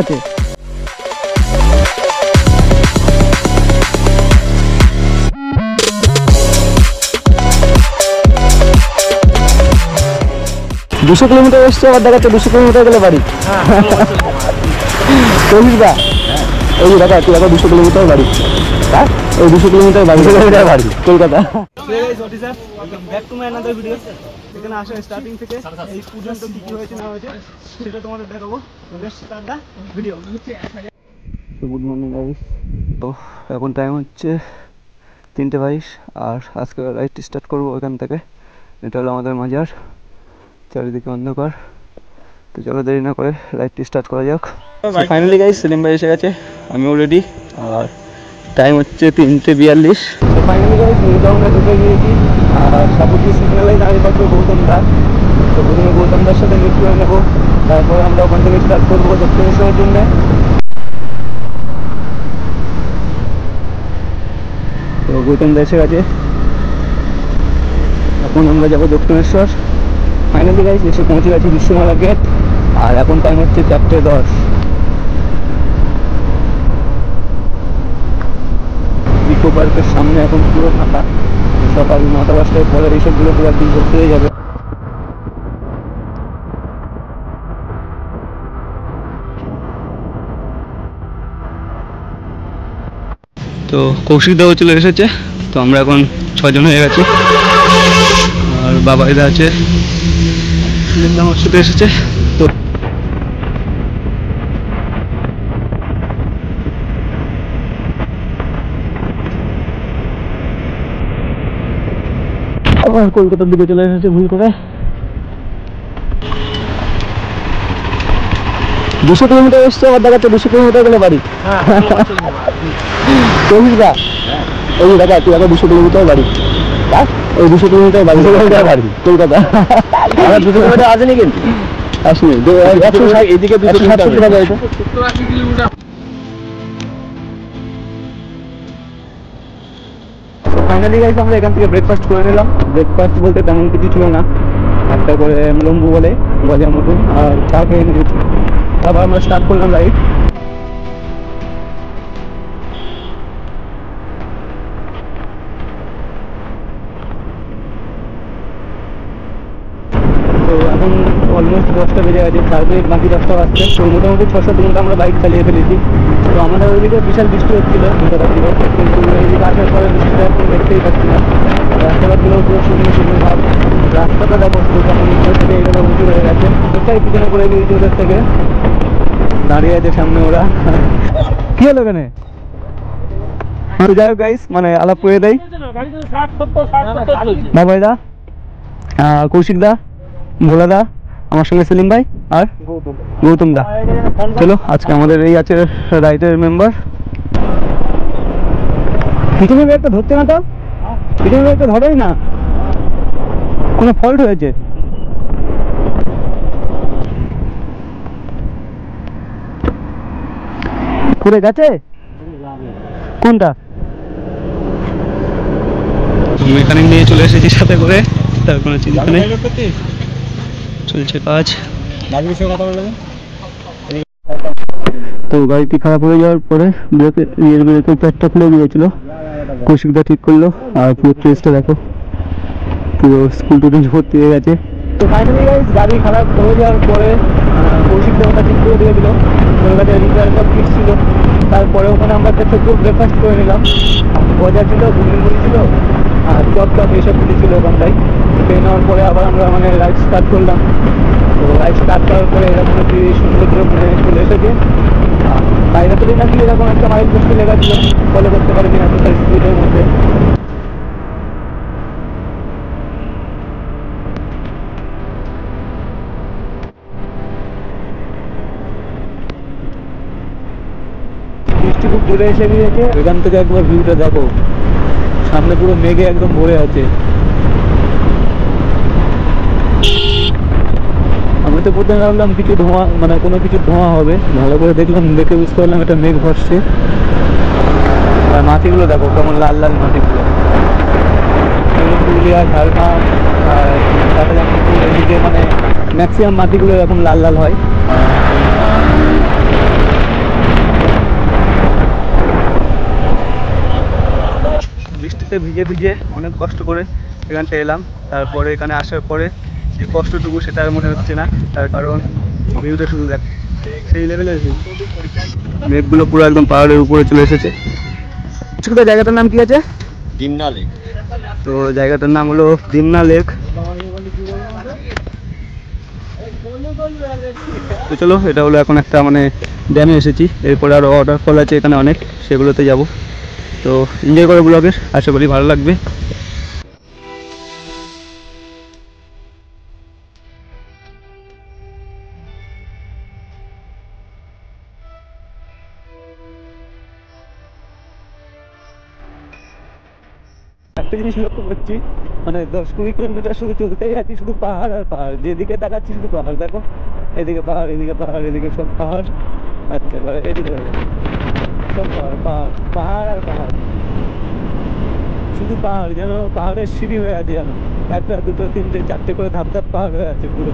আছে। দুশো কিলোমিটার এসছে, আবার দেখাচ্ছে 200 কিলোমিটার গেলে বাড়ি। কলিদা এই দেখা তুই এখন 200 কিলোমিটার বাড়ি, ওই 200 কিলোমিটার বাড়ি কলকাতা। এখানে আসা স্টার্টিং থেকে এই পর্যন্ত কি কি হয়েছে না হয়েছে সেটা তোমাদের দেখাবো। Good morning guys. তো এখন টাইম হচ্ছে 3:22 আর আজকে রাইড স্টার্ট করবো ওখান থেকে। এটা হলো আমাদের মাজার, চারিদিকে অন্ধকার। তো চলো দেরি না করে রাইডটি স্টার্ট করা যাক। ফাইনালি গাইস সেলিম ভাই এসে গেছে, আমিও রেডি। আর টাইম হচ্ছে 3:42। তো ফাইনালি গাইস নিউ টাউনে ঢুকে গিয়েছি আর সাপুটি সিগন্যালে দাঁড়িয়ে থাকবে গৌতম দা। তো প্রথমে গৌতম দার সাথে মিট করে নেবো, তারপরে আমরা ওখান থেকে স্টার্ট করবো দক্ষিণেশ্বরের জন্য। তো গৌতম দা এসে গেছে, এখন আমরা যাবো দক্ষিণেশ্বর। ফাইনালি গাইস এসে পৌঁছে গেছি বিশ্বমেলা গেট আর এখন টাইম হচ্ছে 4:10। ইকো পার্কের সামনে এখন পুরো ফাঁকা, সকাল 9টা 10টার পরে এইসবগুলো পুরো একদিন ভর্তি হয়ে যাবে। তো কৌশিক দাও চলে এসেছে, তো আমরা এখন 6 জন হয়ে গেছি। আর বাবাইদা আছে, আমার সাথে এসেছে। তো আবার কলকাতার দিকে চলে এসেছে ভুল করে। 200 কিলোমিটার এসছে, আবার দেখাচ্ছে 200 কিলোমিটার গেলে বাড়ি। কৌশিকদা এই দেখা তুই এখন 200 কিলোমিটার বাড়ি, ওই 200 কিলোমিটার বাড়ি কলকাতা। আবার 200 কিলোমিটার আসেনি কিন্তু আসেনি, এদিকে 260 কিলোমিটার। ফাইনালি গাইস আমরা এখান থেকে ব্রেকফাস্ট করে নিলাম। ব্রেকফাস্ট বলতে তেমন কিছু ছিল না, একটা করে লম্বু বলে গজার মতন আর চা খেয়ে নিয়েছি। তারপর আমরা স্টার্ট করলাম রাইড। তো এখন অলমোস্ট 10টা বেজে গেছে, 4 মিনিট বাকি 10টা বাজছে। তো মোটামুটি 6-7 ঘন্টা আমরা বাইক চালিয়ে ফেলেছি। তো আমাদের ওইদিকে বিশাল বৃষ্টি হচ্ছিল মোটামুটি, কিন্তু এইদিকে আসার পরে বৃষ্টিটা এখন দেখতেই পাচ্ছি না। রাস্তাঘাটগুলো পুরো শুকনো শুকনো ভাব, রাস্তাটা দেখো কেমন থেকে এইভাবে উঁচু হয়ে গেছে। ওটাই পিছনে পড়ে গিয়েছি ওদের থেকে, দাঁড়িয়ে আছে সামনে ওরা। কি হলো এখানে? যাই হোক গাইস, মানে আলাপ করে দেয় বাবাইদা, কৌশিক দা, ভোলা দা, আমার সঙ্গে সেলিম ভাই আর গৌতম দা। চলো আজকে আমাদের এই আছে রাইডের মেম্বার। পিছনে একটা ধরতে না, তো পিছনে একটা ধরেই না, কোনো ফল্ট হয়েছে। পড়ে গেছে কোনটা? মেকানিক নিয়ে চলে এসেছি সাথে করে, তার কোনো চিন্তা নেই, চলছে কাজ। তো গাড়িটি খারাপ হয়ে যাওয়ার পরে ব্রেকের প্যাডটা খুলে গিয়েছিল, কৌশিকদা ঠিক করলো। আর পুরো ট্রেসটা দেখো, পুরো স্কুল টুডেন্ট ভর্তি হয়ে গেছে। তো ফাইনালি গাইস গাড়ি খারাপ হয়ে যাওয়ার পরে কৌশিকদা ওটা ঠিক করে দিয়ে দিল, ওর কাছে রিপেয়ার সব কিট ছিল। তারপরে ওখানে আমরা একটা ছোট্ট ব্রেকফাস্ট করে নিলাম, গজা ছিল, ঘুগনি মুড়ি ছিল আর চপ টপ এইসব কিছু ছিল ওখানটায়। খেয়ে নেওয়ার পরে আবার আমরা মানে রাইড স্টার্ট করলাম। তো রাইড স্টার্ট করার পরে এরকম একটি সমুদ্র চলে এসেছে। বাইরে তো নাকি এরকম একটা মাইল পোস্টে লেখা ছিল, ফলো করতে পারবি না তো তার স্পিডের মধ্যে। বৃষ্টি খুব দূরে এসে গিয়েছে, এখান থেকে একবার ভিউটা দেখো, সামনে পুরো মেঘে একদম ভরে আছে। আমি তো প্রথমে ভাবলাম কিছু ধোঁয়া, মানে কোনো কিছু ধোঁয়া হবে, ভালো করে দেখলাম, দেখে বুঝতে পারলাম এটা মেঘ ভাসছে। আর মাটিগুলো দেখো কেমন লাল লাল মাটিগুলো, পুরুলিয়া, ঝাড়গ্রাম আর এদিকে মানে ম্যাক্সিমাম মাটিগুলো এরকম লাল লাল হয়। বৃষ্টিতে ভিজে ভিজে অনেক কষ্ট করে এখানটা এলাম। তারপরে এখানে আসার পরে যে কষ্টটুকু সেটা আর মনে হচ্ছে না, তার কারণ ভিউটা শুধু দেখ, সেই লেভেলের ভিউ। মেঘগুলো পুরো একদম পাহাড়ের উপরে চলে এসেছে। জায়গাটার নাম কি আছে? ডিমনা লেক। তো জায়গাটার নাম হলো ডিমনা লেক। তো চলো, এটা হলো এখন একটা মানে ড্যামে এসেছি, এরপরে আরও ওয়াটারফল আছে এখানে অনেক, সেগুলোতে যাব। তো এনজয় করে ব্লগের, আশা করি ভালো লাগবে। একটা জিনিস লক্ষ্য করছি, মানে 10-20 কিলোমিটার শুধু চলতেই আছি, শুধু পাহাড় আর পাহাড়, যেদিকে তাকাচ্ছি শুধু পাহাড়। দেখো এদিকে পাহাড়, এদিকে পাহাড়, এদিকে সব পাহাড়, আচ্ছা এবারে এদিকে সব পাহাড়, পাহাড় পাহাড় আর পাহাড়, শুধু পাহাড়, যেন পাহাড়ের সিঁড়ি হয়ে আছে, যেন একটা দুটো তিনটে চারটে করে ধাপ ধাপ পাহাড় হয়ে আছে পুরো।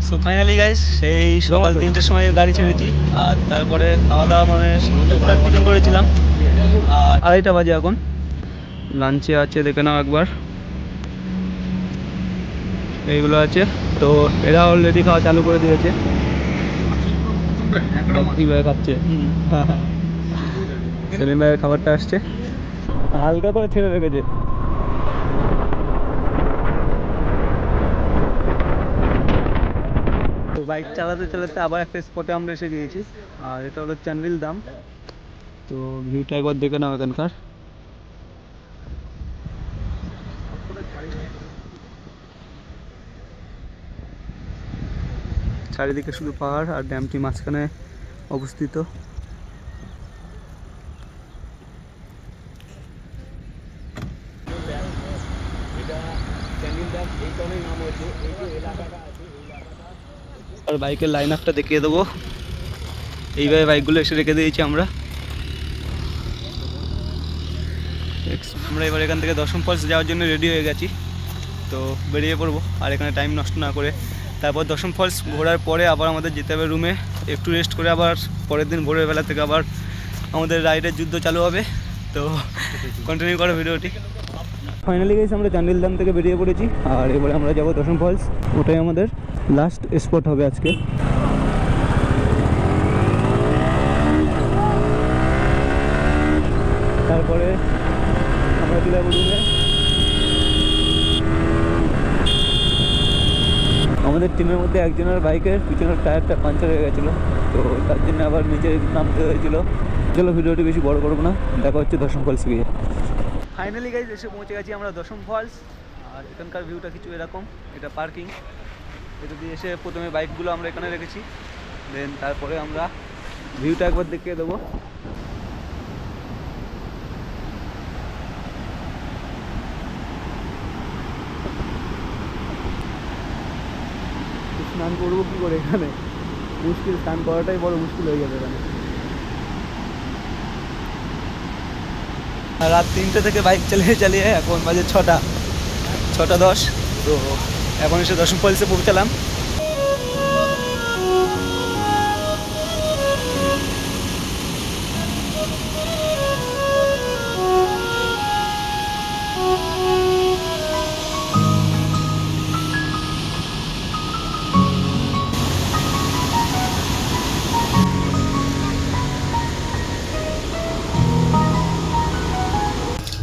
সো ফাইনালি গাইস, সেই সকাল 3টের সময় গাড়ি ছেড়েছি, আর তারপরে খাওয়া দাওয়া মানে টিফিন করেছিলাম, আর 2:30 বাজে এখন। লাঞ্চে আছে দেখে নাও একবার, এইগুলো আছে। তো এরা অলরেডি খাওয়া চালু করে দিয়েছে, কিভাবে খাচ্ছে। সেলিম ভাইয়ের খাবারটা আসছে, হালকা করে ছেড়ে রেখেছে। তো বাইক চালাতে চালাতে আবার একটা স্পটে আমরা এসে গিয়েছি, আর এটা হলো চান্ডিল দাম। তো ভিউটা একবার দেখে নাও এখানকার। চারিদিকে শুধু পাহাড়, আর ড্যামটি মাঝখানে অবস্থিত। আর বাইকের লাইন আপটা দেখিয়ে দেবো, এইভাবে বাইকগুলো এসে রেখে দিয়েছি আমরা। আমরা এবার এখান থেকে দশম ফলস যাওয়ার জন্য রেডি হয়ে গেছি, তো বেরিয়ে পড়বো আর এখানে টাইম নষ্ট না করে। তারপর দশম ফলস ঘোরার পরে আবার আমাদের যেতে হবে রুমে, একটু রেস্ট করে আবার পরের দিন ভোরের বেলা থেকে আবার আমাদের রাইডের যুদ্ধ চালু হবে। তো কন্টিনিউ করো ভিডিওটি। ফাইনালি গাইস, আমরা চান্ডিল দাম থেকে বেরিয়ে পড়েছি, আর এবারে আমরা যাব দশম ফলস। ওটাই আমাদের লাস্ট স্পট হবে আজকে। তারপরে আমরা চলে যাবো রুমে। আমাদের টিমের মধ্যে একজনের বাইকের পিছনের টায়ারটা পাঞ্চার হয়ে গেছিলো, তো তার জন্য আবার নিচে নামতে হয়েছিল। চলো ভিডিওটি বেশি বড় করবো না, দেখা হচ্ছে দশম ফলস গিয়ে। ফাইনালি গাইজ এসে পৌঁছে গেছি আমরা দশম ফলস, আর এখানকার ভিউটা কিছু এরকম। এটা পার্কিং, এটা দিয়ে এসে প্রথমে বাইকগুলো আমরা এখানে রেখেছি, দেন তারপরে আমরা ভিউটা একবার দেখিয়ে দেবো। স্নান করবো কি করে এখানে, মুশকিল, স্নান করাটাই বড় মুশকিল হয়ে যাবে এখানে। রাত 3টে থেকে বাইক চালিয়ে এখন বাজে 6:10। তো এখন এসে দশম ফলসে পৌঁছালাম।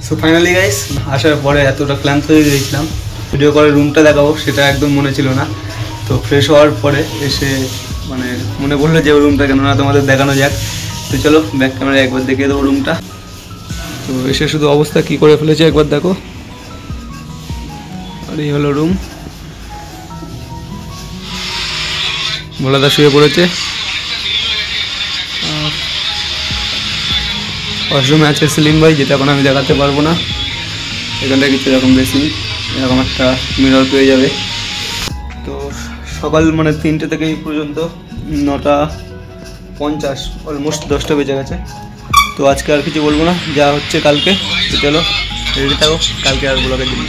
সো ফাইনালি গাইস, আসার পরে এতটা ক্লান্ত হয়ে গিয়েছিলাম, ভিডিও করে রুমটা দেখাবো সেটা একদম মনে ছিল না। তো ফ্রেশ হওয়ার পরে এসে মানে মনে পড়লো যে রুমটা কেন না তোমাদের দেখানো যাক। তো চলো ব্যাক ক্যামেরা একবার দেখিয়ে দেবো রুমটা। তো এসে শুধু অবস্থা কি করে ফেলেছে একবার দেখো। আর এই হলো রুম, ভোলাদা শুয়ে পড়েছে। ওয়াশরুমে আছে সেলিম ভাই, যেটা এখন আমি দেখাতে পারবো না। এখানটা কিছু এরকম বেশি এরকম একটা মিরর পেয়ে যাবে। তো সকাল মানে 3টে থেকে এই পর্যন্ত 9:50, অলমোস্ট 10টা বেজে গেছে। তো আজকে আর কিছু বলবো না, যা হচ্ছে কালকে। তো চলো রেডি থাকো কালকে আর ব্লগের জন্য।